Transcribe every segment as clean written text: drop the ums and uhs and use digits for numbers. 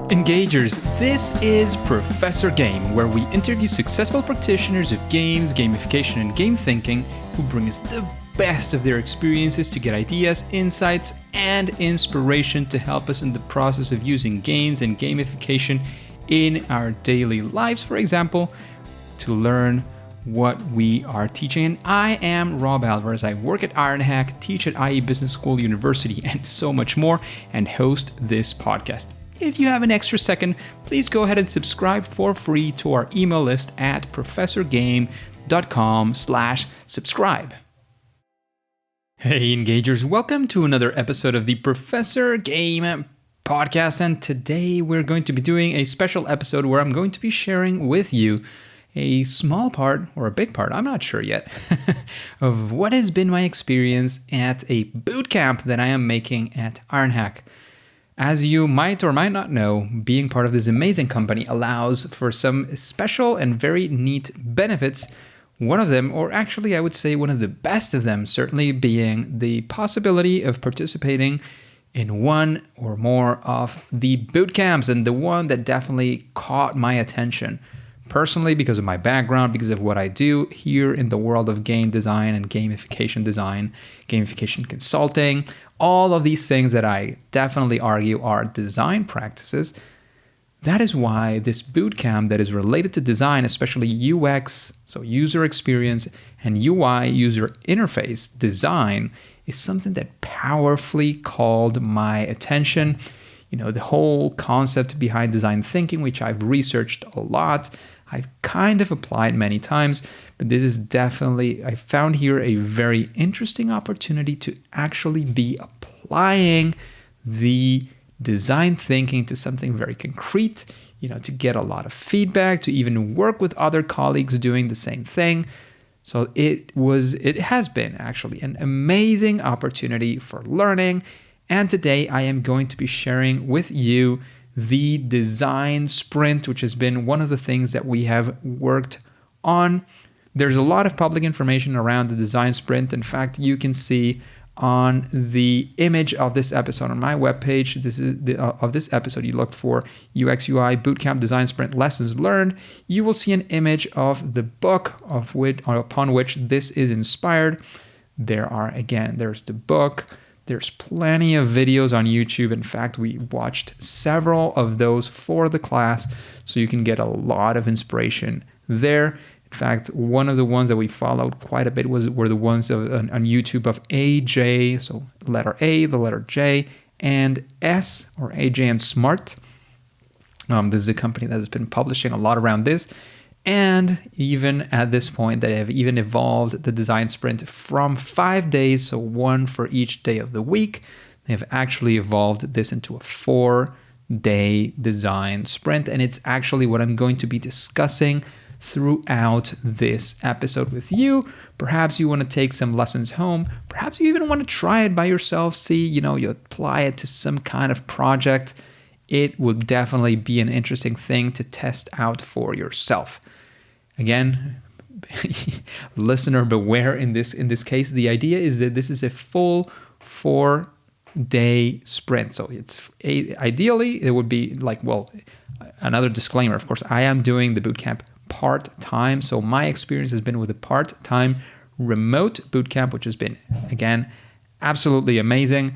Engagers, this is Professor Game, where we interview successful practitioners of games, gamification, and game thinking who bring us the best of their experiences to get ideas, insights, and inspiration to help us in the process of using games and gamification in our daily lives, for example, to learn what we are teaching. And I am Rob Alvarez. I work at Ironhack, teach at IE Business School University, and so much more, and host this podcast. If you have an extra second, please go ahead and subscribe for free to our email list at professorgame.com/subscribe. Hey Engagers, welcome to another episode of the Professor Game podcast. And today we're going to be doing a special episode where I'm going to be sharing with you a small part, or a big part, I'm not sure yet, of what has been my experience at a bootcamp that I am making at Ironhack. As you might or might not know, being part of this amazing company allows for some special and very neat benefits. One of them, or actually I would say one of the best of them, certainly being the possibility of participating in one or more of the boot camps, and the one that definitely caught my attention. Personally, because of my background, because of what I do here in the world of game design and gamification design, gamification consulting, all of these things that I definitely argue are design practices. That is why this bootcamp that is related to design, especially UX, so user experience, and UI, user interface design, is something that powerfully called my attention. You know, the whole concept behind design thinking, which I've researched a lot, I've kind of applied many times, but this is definitely, I found here a very interesting opportunity to actually be applying the design thinking to something very concrete, you know, to get a lot of feedback, to even work with other colleagues doing the same thing. So it has been actually an amazing opportunity for learning. And today I am going to be sharing with you the design sprint, which has been one of the things that we have worked on. There's a lot of public information around the design sprint. In fact, you can see on the image of this episode on my webpage, of this episode, you look for UX UI Bootcamp Design Sprint Lessons Learned. You will see an image of the book upon which this is inspired. There's the book. There's plenty of videos on YouTube. In fact, we watched several of those for the class, so you can get a lot of inspiration there. In fact, one of the ones that we followed quite a bit were the ones on YouTube of AJ, so letter A, the letter J, and S, or AJ and Smart. This is a company that has been publishing a lot around this. And even at this point, they have even evolved the design sprint from 5 days, so one for each day of the week. They have actually evolved this into a 4-day design sprint. And it's actually what I'm going to be discussing throughout this episode with you. Perhaps you want to take some lessons home. Perhaps you even want to try it by yourself. See, you apply it to some kind of project. It would definitely be an interesting thing to test out for yourself. Again, listener beware in this case. The idea is that this is a full 4-day sprint. So ideally it would be another disclaimer. Of course, I am doing the bootcamp part-time. So my experience has been with a part-time remote bootcamp, which has been, again, absolutely amazing.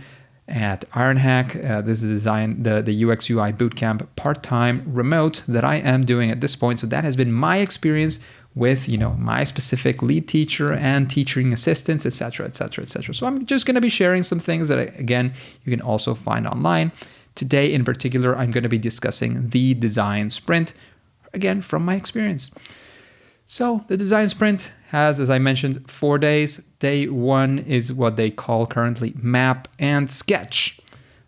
At Ironhack, this is the UX UI Bootcamp part-time remote that I am doing at this point. So that has been my experience with, my specific lead teacher and teaching assistants, etc., etc., etc. So I'm just going to be sharing some things that, again, you can also find online. Today, in particular, I'm going to be discussing the design sprint, again, from my experience. So the design sprint has, as I mentioned, 4 days. Day 1 is what they call currently map and sketch.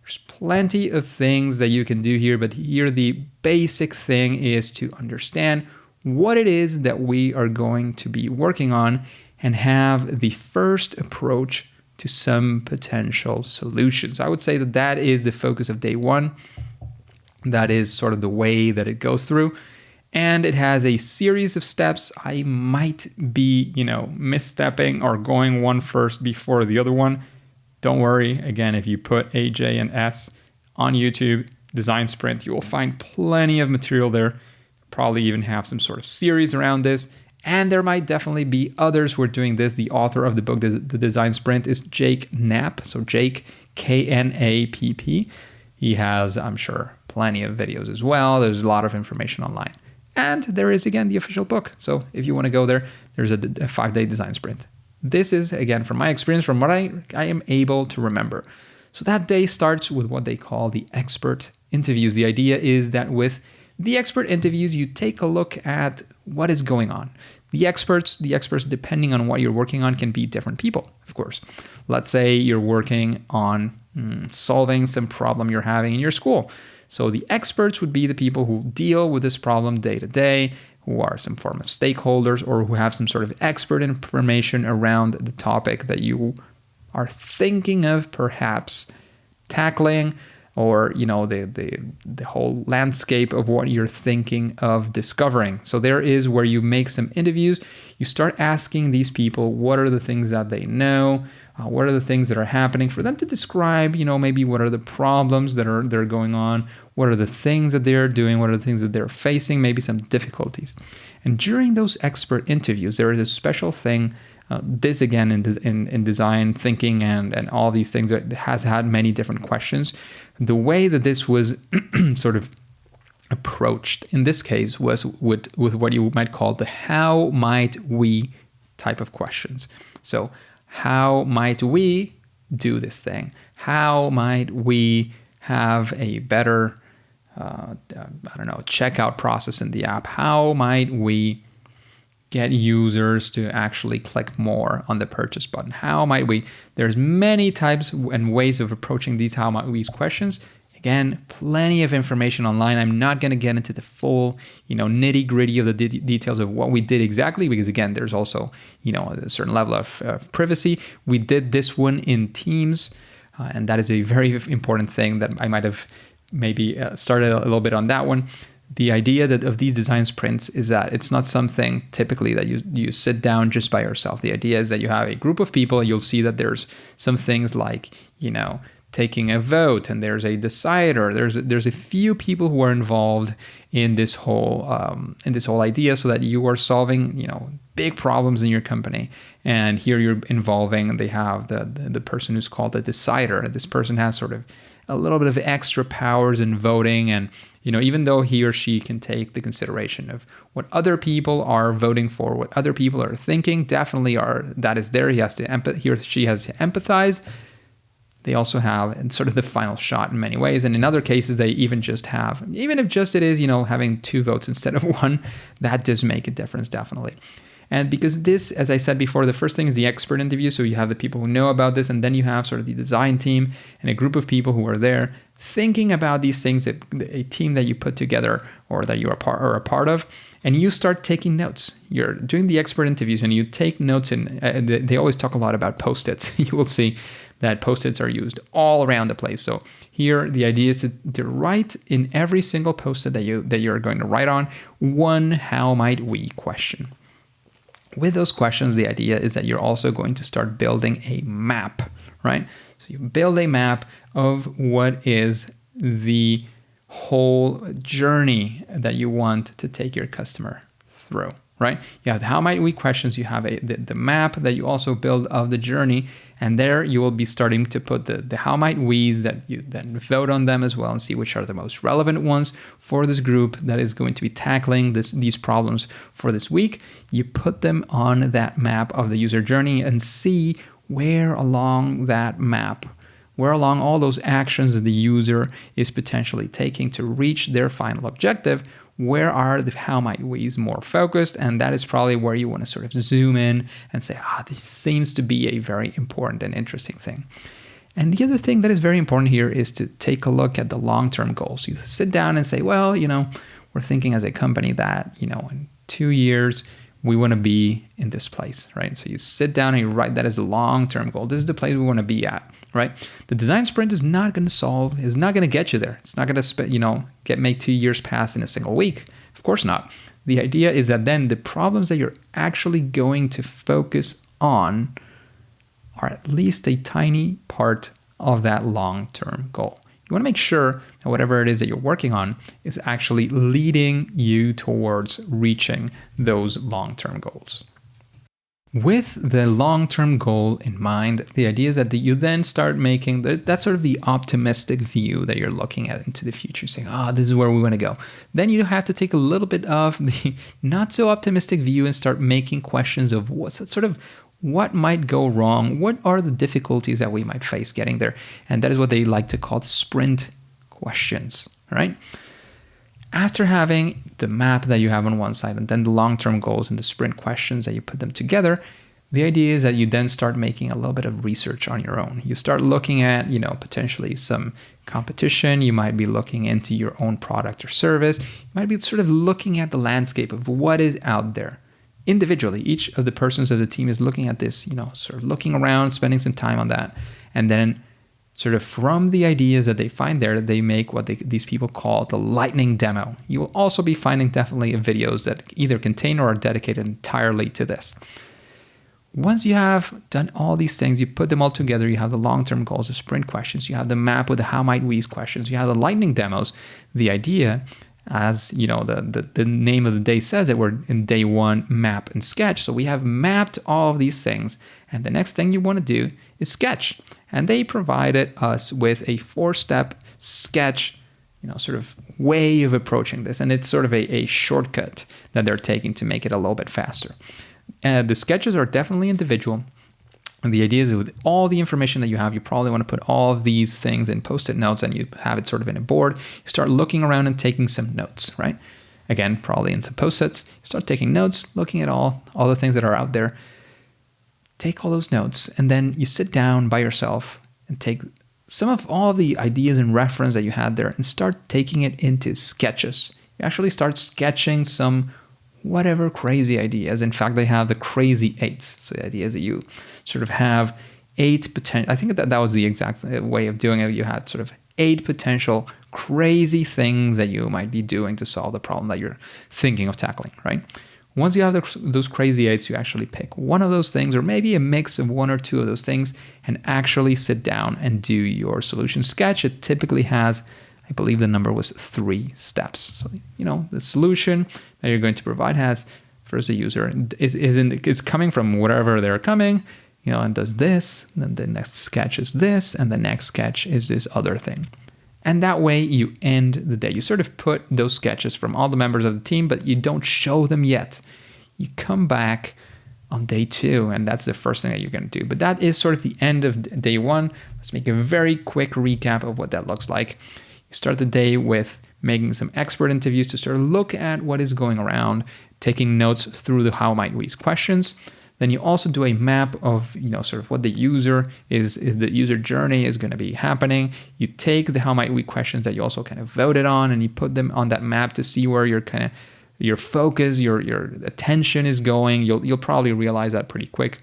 There's plenty of things that you can do here, but here the basic thing is to understand what it is that we are going to be working on and have the first approach to some potential solutions. I would say that is the focus of day 1. That is sort of the way that it goes through. And it has a series of steps. I might be, misstepping or going one first before the other one. Don't worry. Again, if you put AJ and S on YouTube, design sprint. You will find plenty of material there. Probably even have some sort of series around this. And there might definitely be others who are doing this. The author of the book, The Design Sprint, is Jake Knapp. So Jake, Knapp. He has, I'm sure, plenty of videos as well. There's a lot of information online. And there is, again, the official book. So if you want to go there, there's a 5-day design sprint. This is, again, from my experience, from what I am able to remember. So that day starts with what they call the expert interviews. The idea is that with the expert interviews, you take a look at what is going on. The experts, depending on what you're working on, can be different people, of course. Let's say you're working on solving some problem you're having in your school. So the experts would be the people who deal with this problem day to day, who are some form of stakeholders or who have some sort of expert information around the topic that you are thinking of perhaps tackling, or the whole landscape of what you're thinking of discovering. So there is where you make some interviews. You start asking these people what are the things that they know, what are the things that are happening, for them to describe, maybe what are the problems that are going on, what are the things that they're doing, what are the things that they're facing, maybe some difficulties. And during those expert interviews, there is a special thing. This again in design thinking and all these things, it has had many different questions. The way that this was sort of approached in this case was with what you might call the how might we type of questions. So how might we do this thing? How might we have a better checkout process in the app? How might we get users to actually click more on the purchase button? How might we? There's many types and ways of approaching these how might we questions. Again, plenty of information online. I'm not going to get into the full, nitty gritty of the details of what we did exactly, because again, there's also, a certain level of privacy. We did this one in Teams, and that is a very important thing that I might have maybe started a little bit on that one. The idea of these design sprints is that it's not something typically that you sit down just by yourself. The idea is that you have a group of people. You'll see that there's some things like, taking a vote, and there's a decider. There's a few people who are involved in this whole idea, so that you are solving, big problems in your company. And here you're involving, they have the person who's called the decider. This person has sort of a little bit of extra powers in voting, and even though he or she can take the consideration of what other people are voting for, what other people are thinking, definitely that is there. He or she has to empathize. They also have sort of the final shot in many ways. And in other cases, they even if just it is, having 2 votes instead of 1, that does make a difference, definitely. And because this, as I said before, the first thing is the expert interview. So you have the people who know about this, and then you have sort of the design team and a group of people who are there thinking about these things, a team that you put together or that you are a part of, and you start taking notes. You're doing the expert interviews and you take notes, and they always talk a lot about Post-its. You will see that Post-its are used all around the place. So here, the idea is to write in every single Post-it that you're going to write on one how might we question. With those questions, the idea is that you're also going to start building a map, right? So you build a map of what is the whole journey that you want to take your customer through, right? You have the how might we questions, you have the map that you also build of the journey, and there you will be starting to put the how might we's that you then vote on them as well and see which are the most relevant ones for this group that is going to be tackling these problems for this week. You put them on that map of the user journey and see where along that map, where along all those actions that the user is potentially taking to reach their final objective, where are the how might we's more focused? And that is probably where you want to sort of zoom in and say, this seems to be a very important and interesting thing. And the other thing that is very important here is to take a look at the long-term goals. You sit down and say, well, we're thinking as a company that, in 2 years, we want to be in this place, right? So you sit down and you write that as a long-term goal. This is the place we want to be at, right? The design sprint is not going to get you there. It's not going to make 2 years pass in a single week. Of course not. The idea is that then the problems that you're actually going to focus on are at least a tiny part of that long-term goal. You want to make sure that whatever it is that you're working on is actually leading you towards reaching those long-term goals. With the long-term goal in mind, the idea is that you then start making that's sort of the optimistic view that you're looking at into the future, saying, this is where we want to go. Then you have to take a little bit of the not so optimistic view and start making questions of what might go wrong, what are the difficulties that we might face getting there. And that is what they like to call the sprint questions, right? After having the map that you have on one side and then the long-term goals and the sprint questions that you put them together, the idea is that you then start making a little bit of research on your own. You start looking at, potentially some competition. You might be looking into your own product or service. You might be sort of looking at the landscape of what is out there. Individually, each of the persons of the team is looking at this, sort of looking around, spending some time on that, and then sort of from the ideas that they find there, they make what these people call the lightning demo. You will also be finding definitely videos that either contain or are dedicated entirely to this. Once you have done all these things, you put them all together, you have the long-term goals, the sprint questions, you have the map with the how might we's questions, you have the lightning demos. The idea, as the name of the day says, that we're in day one, map and sketch. So we have mapped all of these things, and the next thing you want to do is sketch. And they provided us with a 4-step sketch, sort of way of approaching this. And it's sort of a shortcut that they're taking to make it a little bit faster. The sketches are definitely individual. And the idea is with all the information that you have, you probably want to put all of these things in Post-it notes and you have it sort of in a board. You start looking around and taking some notes, right? Again, probably in some Post-its. You start taking notes, looking at all the things that are out there. Take all those notes, and then you sit down by yourself and take some of all the ideas and reference that you had there and start taking it into sketches. You actually start sketching some whatever crazy ideas. In fact, they have the crazy 8s. So the idea is that you sort of have 8 potential, I think that was the exact way of doing it. You had sort of 8 potential crazy things that you might be doing to solve the problem that you're thinking of tackling, right? Once you have those crazy 8s, you actually pick one of those things or maybe a mix of 1 or 2 of those things and actually sit down and do your solution sketch. It typically has, I believe the number was 3 steps. So, the solution that you're going to provide has, first the user is coming from wherever they're coming, and does this, then the next sketch is this, and the next sketch is this other thing. And that way you end the day. You sort of put those sketches from all the members of the team, but you don't show them yet. You come back on day 2, and that's the first thing that you're going to do. But that is sort of the end of day 1. Let's make a very quick recap of what that looks like. You start the day with making some expert interviews to sort of look at what is going around, taking notes through the how might we's questions. Then you also do a map of, sort of what the user is the user journey is going to be happening. You take the how might we questions that you also kind of voted on and you put them on that map to see where your focus, your attention is going. You'll probably realize that pretty quick.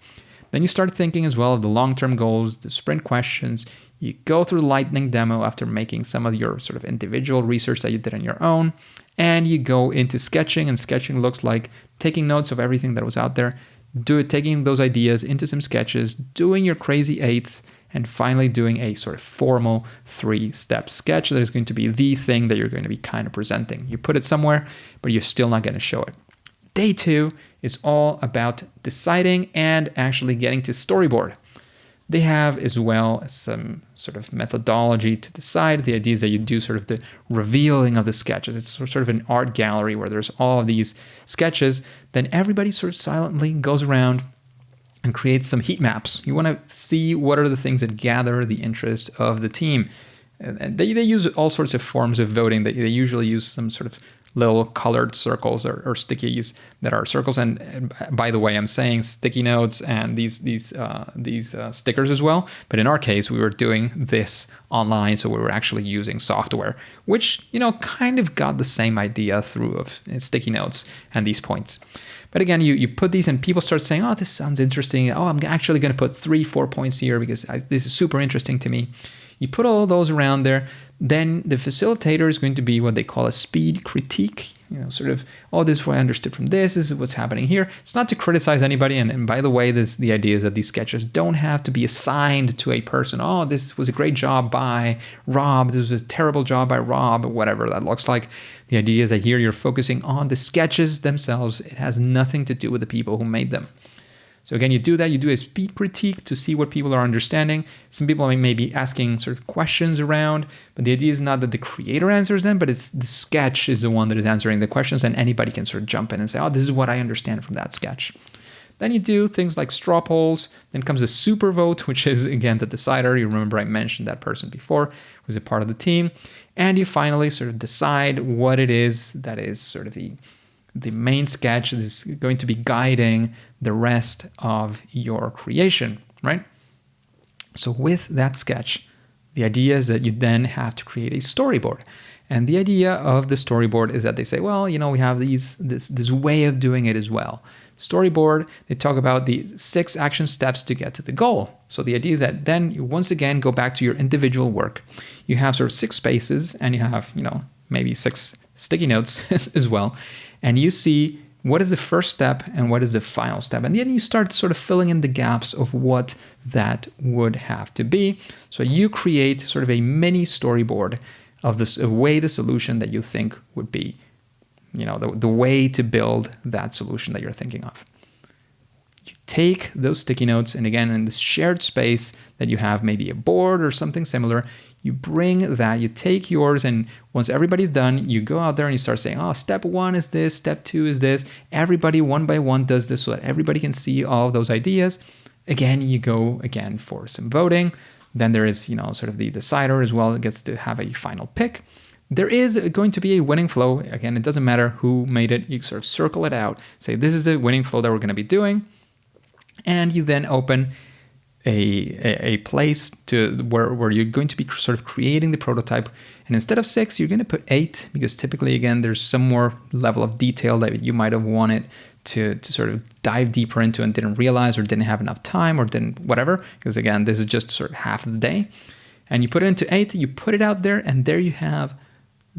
Then you start thinking as well of the long-term goals, the sprint questions. You go through the lightning demo after making some of your sort of individual research that you did on your own. And you go into sketching, and sketching looks like taking notes of everything that was out there, taking those ideas into some sketches, doing your crazy 8s, and finally doing a sort of formal 3-step sketch that is going to be the thing that you're going to be kind of presenting. You put it somewhere, but you're still not going to show it. Day 2 is all about deciding and actually getting to storyboard. They have as well some sort of methodology to decide. The idea is that you do sort of the revealing of the sketches. It's sort of an art gallery where there's all of these sketches. Then everybody sort of silently goes around and creates some heat maps. You want to see what are the things that gather the interest of the team. And they use all sorts of forms of voting. They usually use some sort of little colored circles or stickies that are circles. And by the way, I'm saying sticky notes and these stickers as well. But in our case, we were doing this online, so we were actually using software, which kind of got the same idea through of sticky notes and these points. But again, you put these and people start saying, oh, this sounds interesting. Oh, I'm actually going to put 3-4 points here because this is super interesting to me. You put all those around there. Then the facilitator is going to be what they call a speed critique. Sort of, oh, this is what I understood from this. This is what's happening here. It's not to criticize anybody. And by the way, the idea is that these sketches don't have to be assigned to a person. Oh, this was a great job by Rob. This was a terrible job by Rob, or whatever that looks like. The idea is that here you're focusing on the sketches themselves. It has nothing to do with the people who made them. So again, you do that, you do a speed critique to see what people are understanding. Some people may be asking sort of questions around, but the idea is not that the creator answers them, but it's the sketch is the one that is answering the questions, and anybody can sort of jump in and say, oh, this is what I understand from that sketch. Then you do things like straw polls. Then comes a super vote, which is, again, the decider. You remember I mentioned that person before, who's a part of the team. And you finally sort of decide what it is that is sort of the main sketch that is going to be guiding the rest of your creation, right? So with that sketch, the idea is that you then have to create a storyboard. And the idea of the storyboard is that they say, well, we have this way of doing it as well. Storyboard, they talk about the 6 action steps to get to the goal. So the idea is that then you once again go back to your individual work. You have sort of 6 spaces, and you have, maybe 6 sticky notes as well. And you see what is the first step and what is the final step. And then you start sort of filling in the gaps of what that would have to be. So you create sort of a mini storyboard of this way the solution that you think would be, the way to build that solution that you're thinking of. You take those sticky notes, and again, in this shared space that you have, maybe a board or something similar, you bring that, you take yours, and once everybody's done, you go out there and you start saying, oh, step 1 is this, step 2 is this. Everybody one by one does this so that everybody can see all of those ideas. Again, you go again for some voting. Then there is, sort of the decider as well that gets to have a final pick. There is going to be a winning flow. Again, it doesn't matter who made it. You sort of circle it out, say this is the winning flow that we're going to be doing. And you then open a place to where you're going to be sort of creating the prototype. And instead of 6, you're going to put 8, because typically, again, there's some more level of detail that you might have wanted to sort of dive deeper into and didn't realize, or didn't have enough time, or didn't whatever, because again, this is just sort of half of the day. And you put it into 8, you put it out there, and there you have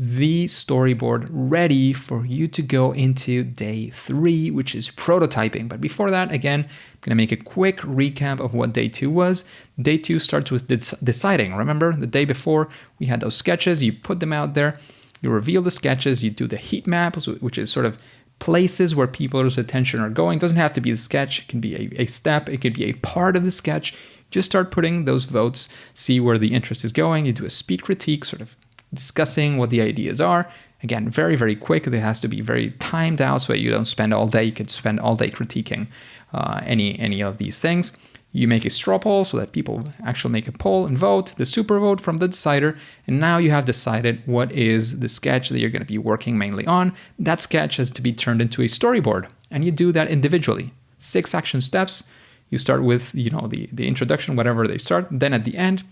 the storyboard ready for you to go into day 3, which is prototyping. But before that, again, I'm going to make a quick recap of what day 2 was. Day 2 starts with deciding. Remember, the day before, we had those sketches. You put them out there. You reveal the sketches. You do the heat map, which is sort of places where people's attention are going. It doesn't have to be a sketch. It can be a step. It could be a part of the sketch. Just start putting those votes, see where the interest is going. You do a speed critique, sort of discussing what the ideas are. Again, very, very quick. It has to be very timed out so that you don't spend all day. You could spend all day critiquing any of these things. You make a straw poll so that people actually make a poll and vote, the super vote from the decider, and now you have decided what is the sketch that you're going to be working mainly on. That sketch has to be turned into a storyboard, and you do that individually. 6 action steps. You start with the introduction, whatever they start. Then at the end,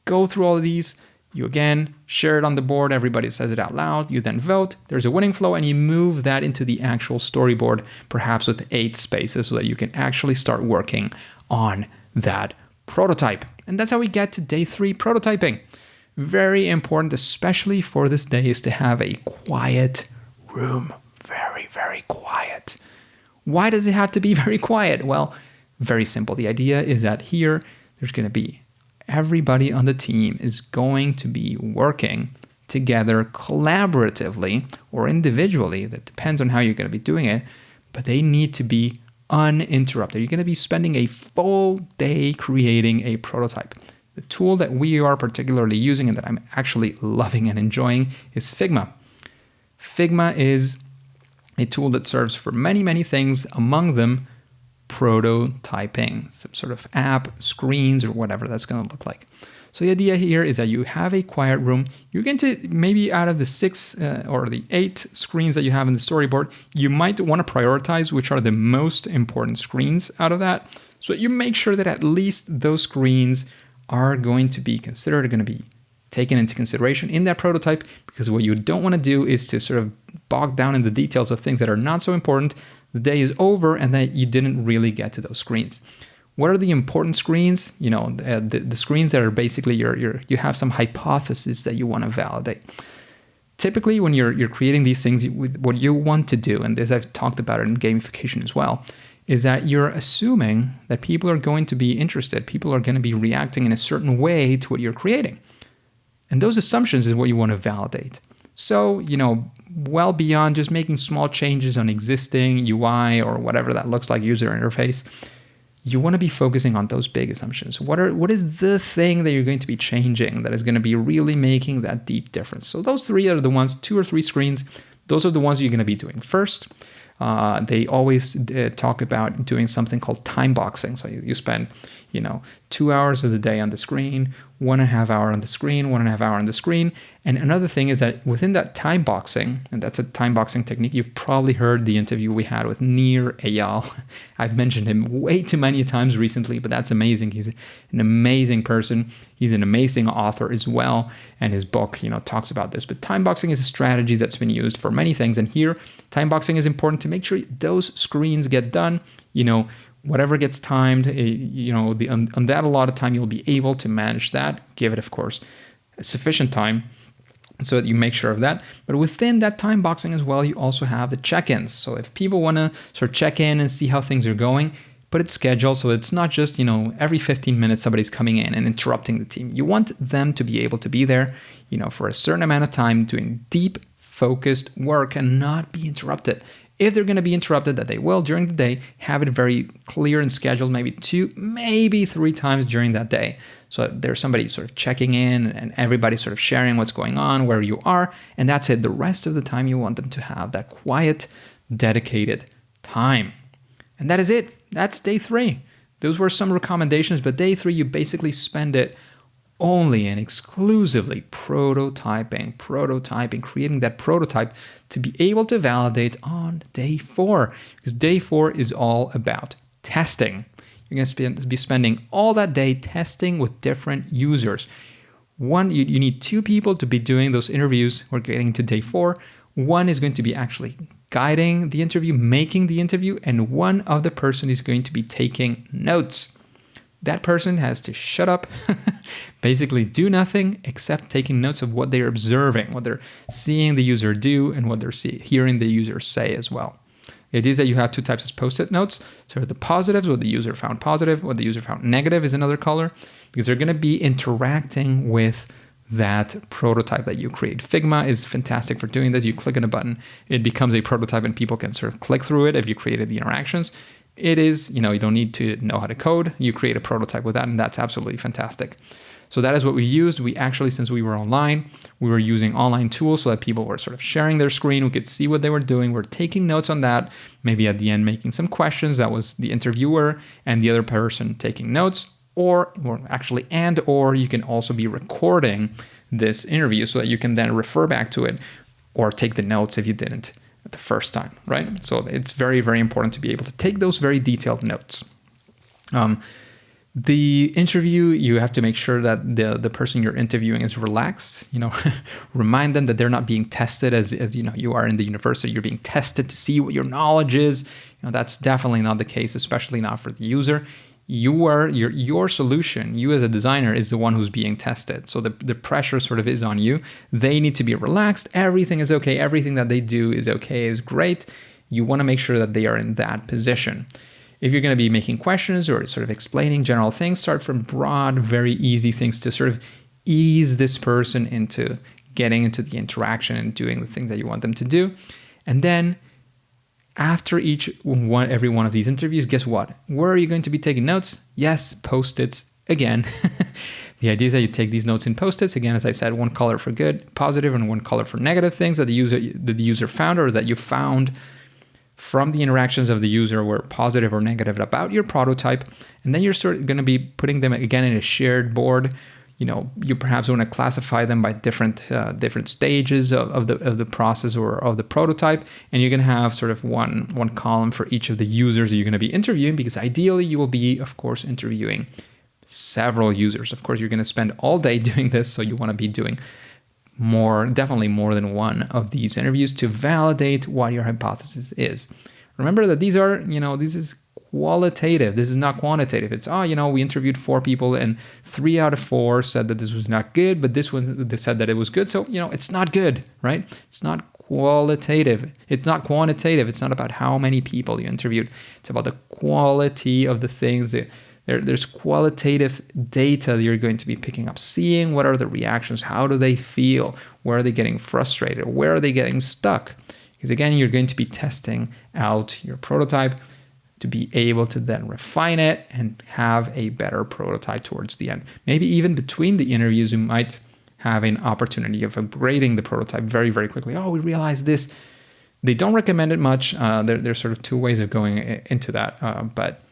go through all of these. You again share it on the board. Everybody says it out loud. You then vote. There's a winning flow, and you move that into the actual storyboard, perhaps with 8 spaces, so that you can actually start working on that prototype. And that's how we get to day 3, prototyping. Very important, especially for this day, is to have a quiet room. Very, very quiet. Why does it have to be very quiet? Well, very simple. The idea is that here there's going to be everybody on the team is going to be working together collaboratively or individually. That depends on how you're going to be doing it, but they need to be uninterrupted. You're going to be spending a full day creating a prototype. The tool that we are particularly using and that I'm actually loving and enjoying is Figma. Figma is a tool that serves for many, many things, among them prototyping, some sort of app, screens, or whatever that's going to look like. So the idea here is that you have a quiet room. You're going to, maybe out of the 6 or the 8 screens that you have in the storyboard, you might want to prioritize which are the most important screens out of that. So you make sure that at least those screens are going to be considered, are going to be taken into consideration in that prototype, because what you don't want to do is to sort of bog down in the details of things that are not so important. The day is over and that you didn't really get to those screens. What are the important screens? The screens that are basically you have some hypothesis that you want to validate. Typically, when you're creating these things, what you want to do, and this I've talked about it in gamification as well, is that you're assuming that people are going to be interested, people are going to be reacting in a certain way to what you're creating. And those assumptions is what you want to validate. So, well beyond just making small changes on existing UI or whatever that looks like, user interface, you want to be focusing on those big assumptions. What is the thing that you're going to be changing that is going to be really making that deep difference? So those three are the ones, 2 or 3 screens, those are the ones you're going to be doing first. They always talk about doing something called time boxing. So you spend, 2 hours of the day on the screen, 1.5 hour on the screen, 1.5 hour on the screen. And another thing is that within that time boxing, and that's a time boxing technique, you've probably heard the interview we had with Nir Eyal. I've mentioned him way too many times recently, but that's amazing. He's an amazing person. He's an amazing author as well. And his book, talks about this. But time boxing is a strategy that's been used for many things. And here, time boxing is important to make sure those screens get done, whatever gets timed, on that allotted time, you'll be able to manage that. Give it, of course, sufficient time so that you make sure of that. But within that time boxing as well, you also have the check-ins. So if people want to sort of check in and see how things are going, put it scheduled so it's not just, every 15 minutes somebody's coming in and interrupting the team. You want them to be able to be there, for a certain amount of time doing deep, focused work and not be interrupted. If they're going to be interrupted, that they will during the day, have it very clear and scheduled, maybe 2, maybe 3 times during that day. So there's somebody sort of checking in and everybody sort of sharing what's going on, where you are, and that's it. The rest of the time you want them to have that quiet, dedicated time. And that is it. That's day 3. Those were some recommendations, but day 3, you basically spend it only and exclusively prototyping, creating that prototype to be able to validate on day 4. Because day 4 is all about testing. You're going to be spending all that day testing with different users. One, you need 2 people to be doing those interviews. We're getting to day 4. One is going to be actually guiding the interview, making the interview, and one other person is going to be taking notes. That person has to shut up, basically do nothing except taking notes of what they're observing, what they're seeing the user do, and what they're hearing the user say as well. The idea is that you have 2 types of post-it notes. So the positives, what the user found positive, what the user found negative is another color, because they're going to be interacting with that prototype that you create. Figma is fantastic for doing this. You click on a button, it becomes a prototype and people can sort of click through it if you created the interactions. It is, you don't need to know how to code. You create a prototype with that, and that's absolutely fantastic. So that is what we used. We actually, since we were online, we were using online tools so that people were sort of sharing their screen. We could see what they were doing. We're taking notes on that. Maybe at the end, making some questions. That was the interviewer and the other person taking notes, or you can also be recording this interview so that you can then refer back to it or take the notes if you didn't the first time, right? So it's very, very important to be able to take those very detailed notes. The interview, you have to make sure that the person you're interviewing is relaxed. Remind them that they're not being tested as you are in the university. You're being tested to see what your knowledge is. That's definitely not the case, especially not for the user. Your solution, you as a designer, is the one who's being tested. So the pressure sort of is on you. They need to be relaxed. Everything is okay. Everything that they do is okay, is great. You want to make sure that they are in that position. If you're going to be making questions or sort of explaining general things, start from broad, very easy things to sort of ease this person into getting into the interaction and doing the things that you want them to do. And then after every one of these interviews, guess what? Where are you going to be taking notes? Yes, Post-its again. The idea is that you take these notes in Post-its. Again, as I said, 1 color for good, positive, and 1 color for negative things that the user found or that you found from the interactions of the user were positive or negative about your prototype. And then you're sort of going to be putting them again in a shared board. You perhaps want to classify them by different stages of the process or of the prototype, and you're going to have sort of one column for each of the users that you're going to be interviewing, because ideally you will be, of course, interviewing several users. Of course, you're going to spend all day doing this, so you want to be doing definitely more than one of these interviews to validate what your hypothesis is. Remember that this is qualitative. This is not quantitative. It's, we interviewed 4 people and 3 out of 4 said that this was not good, but this one, they said that it was good. So, it's not good, right? It's not qualitative. It's not quantitative. It's not about how many people you interviewed. It's about the quality of the things that there's qualitative data that you're going to be picking up, seeing what are the reactions, how do they feel, where are they getting frustrated, where are they getting stuck? Because again, you're going to be testing out your prototype to be able to then refine it and have a better prototype towards the end. Maybe even between the interviews, you might have an opportunity of upgrading the prototype very, very quickly. Oh, we realized this. They don't recommend it much. There's sort of 2 ways of going into that, but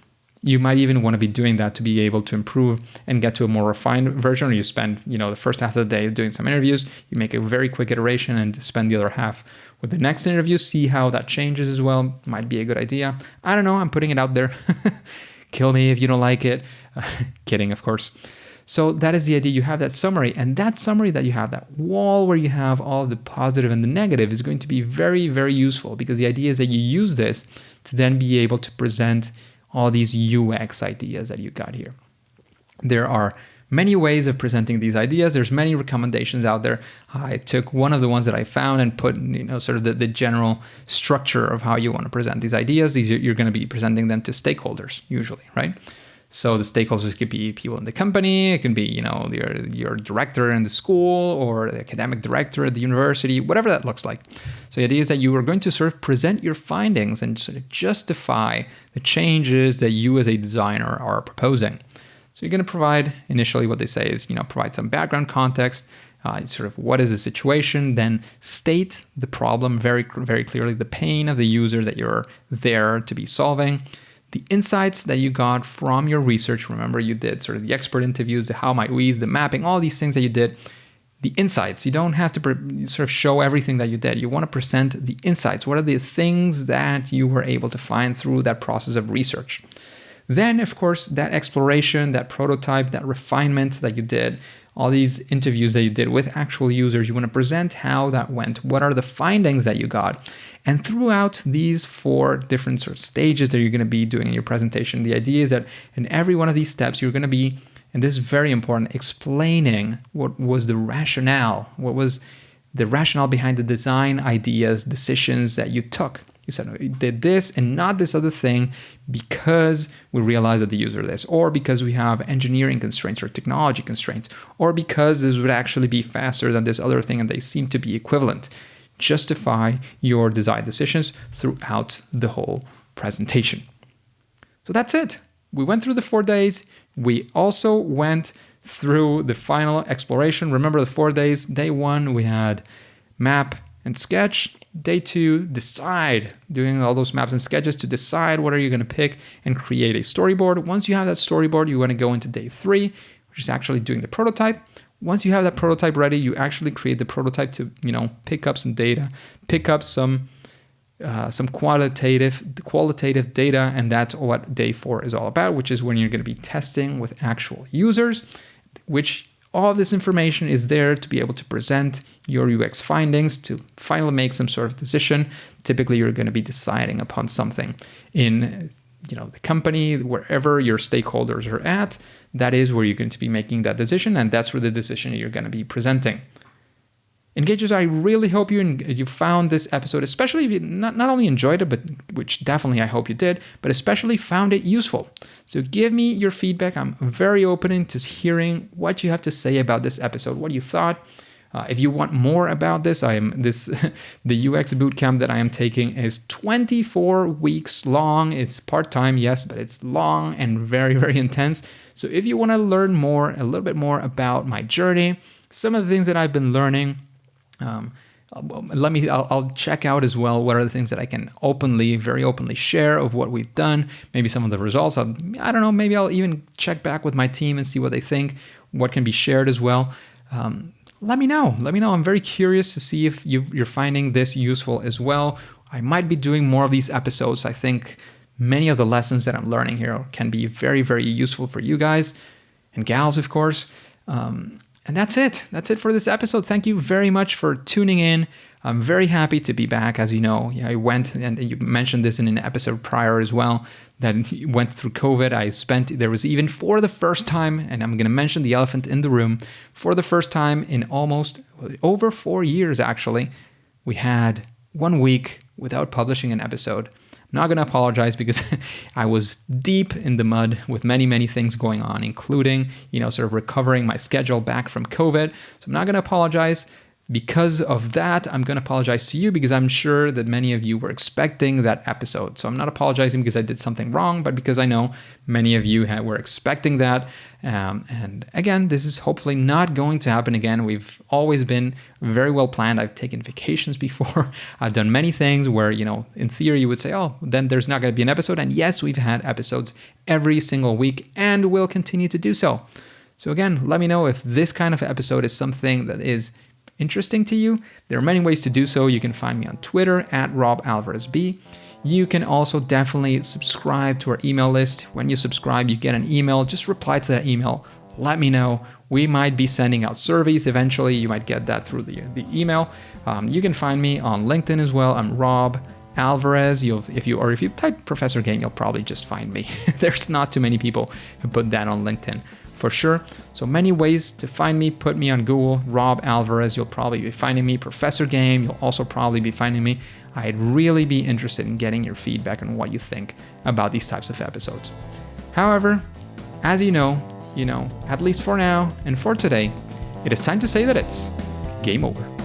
you might even want to be doing that to be able to improve and get to a more refined version. Or you spend, the first half of the day doing some interviews, you make a very quick iteration and spend the other half with the next interview, see how that changes as well. Might be a good idea. I don't know. I'm putting it out there. Kill me if you don't like it. Kidding, of course. So that is the idea. You have that summary, and that summary that you have, that wall where you have all the positive and the negative, is going to be very, very useful, because the idea is that you use this to then be able to present all these UX ideas that you got here. There are many ways of presenting these ideas. There's many recommendations out there. I took one of the ones that I found and put, sort of the general structure of how you want to present these ideas. You're going to be presenting them to stakeholders usually, right? So the stakeholders could be people in the company. It can be, your director in the school or the academic director at the university, whatever that looks like. So the idea is that you are going to sort of present your findings and sort of justify the changes that you as a designer are proposing. So you're going to provide, initially what they say is, provide some background context, sort of what is the situation, then state the problem very, very clearly, the pain of the user that you're there to be solving. The insights that you got from your research. Remember, you did sort of the expert interviews, the how might we, the mapping, all these things that you did. The insights, you don't have to sort of show everything that you did. You want to present the insights. What are the things that you were able to find through that process of research? Then, of course, that exploration, that prototype, that refinement that you did, all these interviews that you did with actual users, you want to present how that went. What are the findings that you got? And throughout these 4 different sort of stages that you're going to be doing in your presentation, the idea is that in every one of these steps, you're going to be, and this is very important, explaining what was the rationale, what was the rationale behind the design ideas, decisions that you took. You said, we did this and not this other thing because we realized that the user this, or because we have engineering constraints or technology constraints, or because this would actually be faster than this other thing and they seem to be equivalent. Justify your design decisions throughout the whole presentation. So that's it. We went through the 4 days. We also went through the final exploration. Remember the 4 days. Day 1, we had map and sketch. Day 2, decide, doing all those maps and sketches to decide what are you going to pick and create a storyboard. Once you have that storyboard, you want to go into day 3, which is actually doing the prototype. Once you have that prototype ready, you actually create the prototype to, pick up some data, pick up some qualitative data, and that's what day 4 is all about, which is when you're going to be testing with actual users, which all of this information is there to be able to present your UX findings to finally make some sort of decision. Typically, you're going to be deciding upon something in the company, wherever your stakeholders are at. That is where you're going to be making that decision, and that's where the decision you're going to be presenting. Engagers, I really hope you found this episode, especially if you not only enjoyed it, but which definitely I hope you did, but especially found it useful. So give me your feedback. I'm very open to hearing what you have to say about this episode, what you thought. If you want more about this, the UX bootcamp that I am taking is 24 weeks long. It's part-time, yes, but it's long and very, very intense. So if you want to learn more, a little bit more about my journey, some of the things that I've been learning, I'll check out as well what are the things that I can very openly share of what we've done, maybe some of the results. I don't know, maybe I'll even check back with my team and see what they think, what can be shared as well. Let me know. I'm very curious to see if you're finding this useful as well. I might be doing more of these episodes. I think many of the lessons that I'm learning here can be very, very useful for you guys and gals, of course. And that's it. That's it for this episode. Thank you very much for tuning in. I'm very happy to be back. As you know, I went, and you mentioned this in an episode prior as well, that went through COVID. There was even for the first time, and I'm going to mention the elephant in the room, for the first time in almost over 4 years, actually, we had 1 week without publishing an episode. I'm not going to apologize because I was deep in the mud with many, many things going on, including, sort of recovering my schedule back from COVID. So I'm not going to apologize. Because of that, I'm going to apologize to you because I'm sure that many of you were expecting that episode. So I'm not apologizing because I did something wrong, but because I know many of you were expecting that. And again, this is hopefully not going to happen again. We've always been very well planned. I've taken vacations before. I've done many things where, in theory, you would say, oh, then there's not going to be an episode. And yes, we've had episodes every single week and will continue to do so. So again, let me know if this kind of episode is something that is interesting to you. There are many ways to do so. You can find me on Twitter at RobAlvarezB. You can also definitely subscribe to our email list. When you subscribe, you get an email. Just reply to that email. Let me know. We might be sending out surveys eventually. You might get that through the email. You can find me on LinkedIn as well. I'm Rob Alvarez. If you type Professor Game, you'll probably just find me. There's not too many people who put that on LinkedIn, for sure. So many ways to find me. Put me on Google, Rob Alvarez. You'll probably be finding me. Professor Game, you'll also probably be finding me. I'd really be interested in getting your feedback on what you think about these types of episodes. However, as you know, at least for now and for today, it is time to say that it's game over.